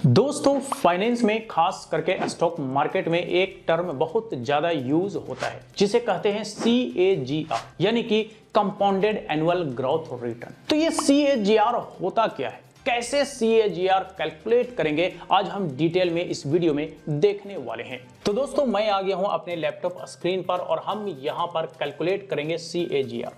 दोस्तों फाइनेंस में खास करके स्टॉक मार्केट में एक टर्म बहुत ज्यादा यूज होता है जिसे कहते हैं CAGR यानी कि कंपाउंडेड एनुअल ग्रोथ रिटर्न। तो ये CAGR होता क्या है, कैसे CAGR कैलकुलेट करेंगे, आज हम डिटेल में इस वीडियो में देखने वाले हैं। तो दोस्तों मैं आ गया हूं अपने लैपटॉप स्क्रीन पर और हम यहां पर कैलकुलेट करेंगे CAGR।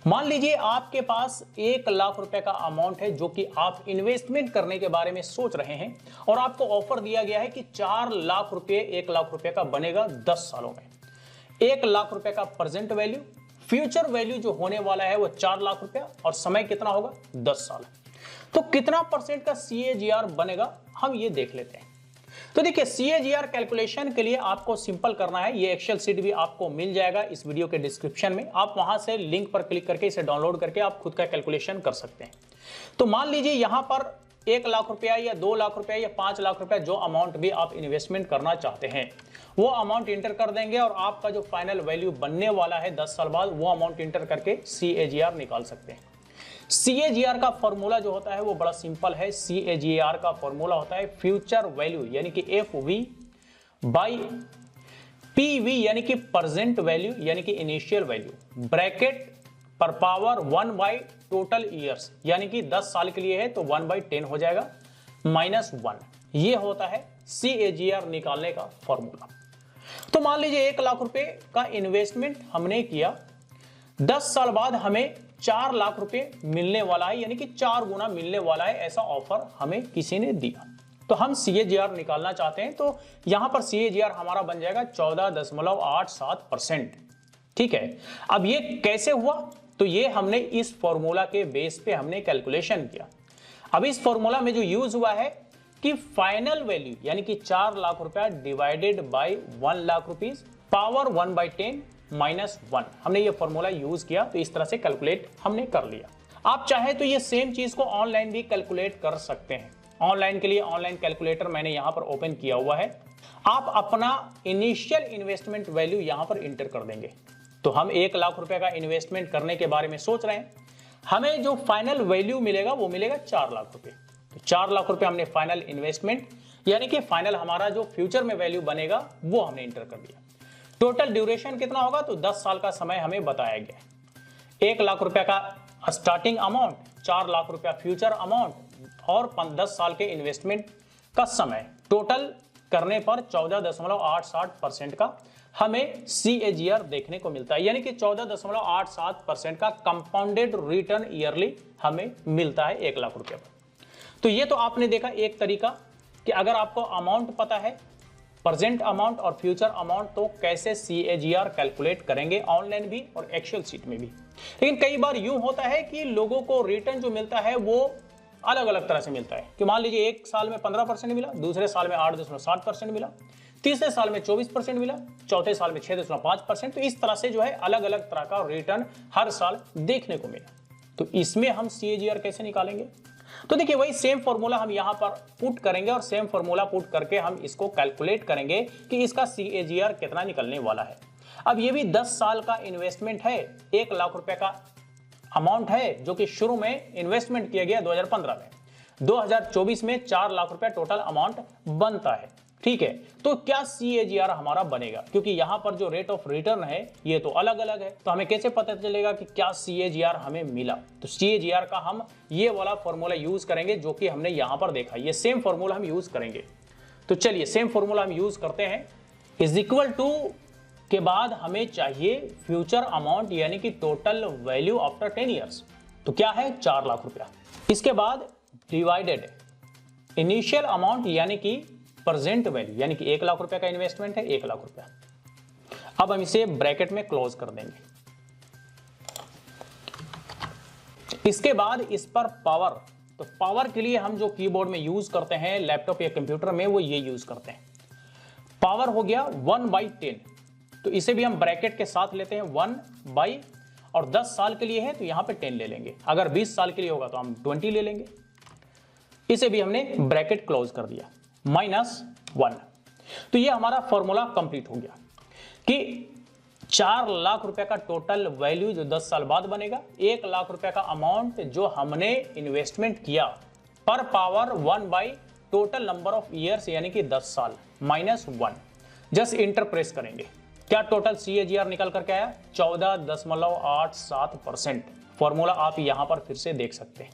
मान लीजिए आपके पास 1 लाख रुपए का अमाउंट है जो कि आप इन्वेस्टमेंट करने के बारे में सोच रहे हैं और आपको ऑफर दिया गया है कि 4 लाख रुपए 1 लाख रुपए का बनेगा 10 सालों में। 1 लाख रुपए का प्रेजेंट वैल्यू, फ्यूचर वैल्यू जो होने वाला है वो 4 लाख रुपया और समय कितना होगा 10 साल। तो कितना परसेंट का CAGR बनेगा हम ये देख लेते हैं। तो देखिए CAGR कैलकुलेशन के लिए आपको सिंपल करना है, ये एक्सेल शीट भी आपको मिल जाएगा इस वीडियो के डिस्क्रिप्शन में, आप वहां से लिंक पर क्लिक करके इसे डाउनलोड करके आप खुद का कैलकुलेशन कर सकते हैं। तो मान लीजिए यहां पर 1 लाख रुपया या 2 लाख रुपया या 5 लाख रुपया जो अमाउंट भी आप इन्वेस्टमेंट करना चाहते हैं वो अमाउंट इंटर कर देंगे और आपका जो फाइनल वैल्यू बनने वाला है 10 साल बाद वो अमाउंट इंटर करके CAGR निकाल सकते हैं। CAGR का फॉर्मूला जो होता है वो बड़ा सिंपल है। CAGR का फॉर्मूला होता है फ्यूचर वैल्यू यानी कि FV बाई PV यानी कि प्रेजेंट वैल्यू यानी कि इनिशियल वैल्यू, ब्रैकेट पर पावर 1 बाई टोटल ईयर्स यानी कि 10 साल के लिए है तो 1/10 हो जाएगा -1। ये होता है CAGR निकालने का फॉर्मूला। तो मान लीजिए 1 लाख रुपए का इन्वेस्टमेंट हमने किया, 10 साल बाद हमें 4 लाख रुपए मिलने वाला है यानी कि 4 गुना मिलने वाला है, ऐसा ऑफर हमें किसी ने दिया। तो हम CAGR निकालना चाहते हैं तो यहां पर CAGR हमारा बन जाएगा 14.87%। ठीक है, अब ये कैसे हुआ, तो ये हमने इस फॉर्मूला के बेस पे हमने कैलकुलेशन किया। अब इस फॉर्मूला में जो यूज हुआ है कि फाइनल वैल्यू यानी कि 4 लाख रुपया divided by 1 lakh rupees power 1/10 -1, हमने ये फॉर्मूला यूज किया। तो इस तरह से कैलकुलेट हमने कर लिया। आप चाहे तो ये सेम चीज को ऑनलाइन भी कैलकुलेट कर सकते हैं। ऑनलाइन के लिए ऑनलाइन कैलकुलेटर मैंने यहां पर ओपन किया हुआ है। आप अपना इनिशियल इन्वेस्टमेंट वैल्यू यहां पर इंटर कर देंगे। तो हम 1 लाख रुपए का इन्वेस्टमेंट करने के बारे में सोच रहे हैं, हमें जो फाइनल वैल्यू मिलेगा वो मिलेगा 4 लाख रुपए। तो 4 लाख रुपए हमने फाइनल इन्वेस्टमेंट यानी कि फाइनल हमारा जो फ्यूचर में वैल्यू बनेगा वो हमने इंटर कर दिया। टोटल ड्यूरेशन कितना होगा, तो 10 साल का समय हमें बताया गया। 1 लाख रुपया का स्टार्टिंग अमाउंट, 4 लाख रुपया फ्यूचर अमाउंट और 10 साल के इन्वेस्टमेंट का समय, टोटल करने पर 14.87% का हमें CAGR देखने को मिलता है यानी कि 14.87% का कंपाउंडेड रिटर्न ईयरली हमें मिलता है 1 लाख रुपया पर। तो ये तो आपने देखा एक तरीका कि अगर आपको अमाउंट पता है, प्रेजेंट अमाउंट और फ्यूचर अमाउंट, तो कैसे CAGR कैलकुलेट करेंगे ऑनलाइन भी और एक्सेल शीट में भी। लेकिन कई बार यूं होता है कि लोगों को रिटर्न जो मिलता है वो अलग अलग तरह से मिलता है कि मान लीजिए एक साल में 15% मिला, दूसरे साल में 8.7% मिला, तीसरे साल में 24% मिला, चौथे साल में 6.5%। तो इस तरह से जो है अलग अलग तरह का रिटर्न हर साल देखने को मिला। तो इसमें हम CAGR कैसे निकालेंगे, तो देखिए वही सेम फॉर्मूला हम यहां पर पुट करेंगे और सेम फॉर्मूला पुट करके हम इसको कैलकुलेट करेंगे कि इसका CAGR कितना निकलने वाला है। अब ये भी 10 साल का इन्वेस्टमेंट है, 1 लाख रुपए का अमाउंट है जो कि शुरू में इन्वेस्टमेंट किया गया 2015 में, 2024 में 4 लाख रुपया टोटल अमाउंट बनता है। ठीक है, तो क्या CAGR हमारा बनेगा, क्योंकि यहां पर जो रेट ऑफ रिटर्न है ये तो अलग अलग है। तो हमें कैसे पता चलेगा कि क्या CAGR हमें मिला, तो CAGR का हम ये वाला फॉर्मूला यूज करेंगे जो कि हमने यहां पर देखा, ये सेम फॉर्मूला हम यूज करेंगे। तो चलिए सेम फॉर्मूला हम यूज करते हैं। इज इक्वल टू के बाद हमें चाहिए फ्यूचर अमाउंट यानी कि टोटल वैल्यू आफ्टर 10 ईयर्स, तो क्या है 4 लाख रुपया। इसके बाद डिवाइडेड इनिशियल अमाउंट यानी कि प्रेजेंट वैल्यू यानी कि 1 लाख रुपए का इन्वेस्टमेंट है 1 लाख रुपया। अब हम इसे ब्रैकेट में क्लोज कर देंगे। इसके बाद इस पर पावर, तो पावर के लिए हम जो कीबोर्ड में यूज करते हैं लैपटॉप या कंप्यूटर में वो ये यूज करते हैं। पावर हो गया 1/10, तो इसे भी हम ब्रैकेट के साथ लेते हैं 1 और 10 साल के लिए है तो यहां पे 10 ले लेंगे, अगर 20 साल के लिए होगा तो हम 20 ले लेंगे। इसे भी हमने ब्रैकेट क्लोज कर दिया -1। तो ये हमारा फॉर्मूला कंप्लीट हो गया कि 4 लाख रुपए का टोटल वैल्यू जो 10 साल बाद बनेगा, 1 लाख रुपए का अमाउंट जो हमने इन्वेस्टमेंट किया पर power 1 total number of years यानी कि 10 साल -1 जस्ट इंटर प्रेस करेंगे। क्या टोटल CAGR निकल करके आया? 14.87%। फॉर्मूला आप यहां पर फिर से देख सकते हैं।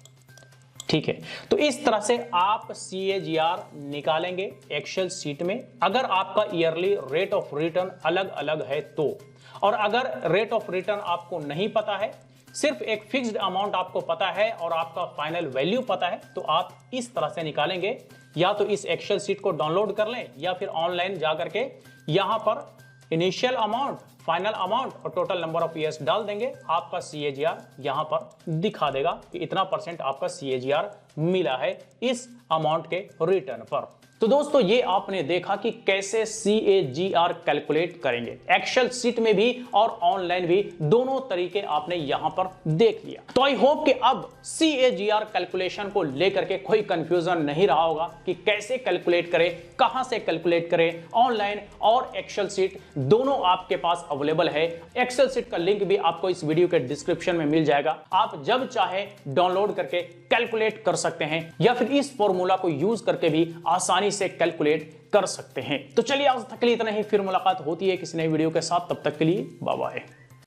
ठीक है, तो इस तरह से आप CAGR निकालेंगे एक्सेल सीट में। अगर आपका ईयरली रेट ऑफ रिटर्न अलग अलग है तो, और अगर रेट ऑफ रिटर्न आपको नहीं पता है, सिर्फ एक फिक्स्ड अमाउंट आपको पता है और आपका फाइनल वैल्यू पता है, तो आप इस तरह से निकालेंगे। या तो इस एक्सेल सीट को डाउनलोड कर लें या फिर ऑनलाइन जाकर के यहां पर इनिशियल अमाउंट, फाइनल अमाउंट और टोटल नंबर ऑफ ईयर्स डाल देंगे। आपका CAGR यहां पर दिखा देगा कि इतना % आपका CAGR मिला है इस अमाउंट के रिटर्न पर। तो दोस्तों ये आपने देखा कि कैसे CAGR कैलकुलेट करेंगे एक्सेल सीट में भी और ऑनलाइन भी, दोनों तरीके आपने यहां पर देख लिया। तो आई होप कि अब CAGR कैलकुलेशन को लेकर के कोई कंफ्यूजन नहीं रहा होगा कि कैसे कैलकुलेट करें, कहां से कैलकुलेट करें। ऑनलाइन और एक्सेल सीट दोनों आपके पास अवेलेबल है। एक्सेल सीट का लिंक भी आपको इस वीडियो के डिस्क्रिप्शन में मिल जाएगा। आप जब चाहे डाउनलोड करके कैलकुलेट कर सकते हैं या फिर इस फॉर्मूला को यूज करके भी आसानी से कैलकुलेट कर सकते हैं। तो चलिए आज तक के लिए इतना ही, फिर मुलाकात होती है किसी नई वीडियो के साथ। तब तक के लिए बाय बाय।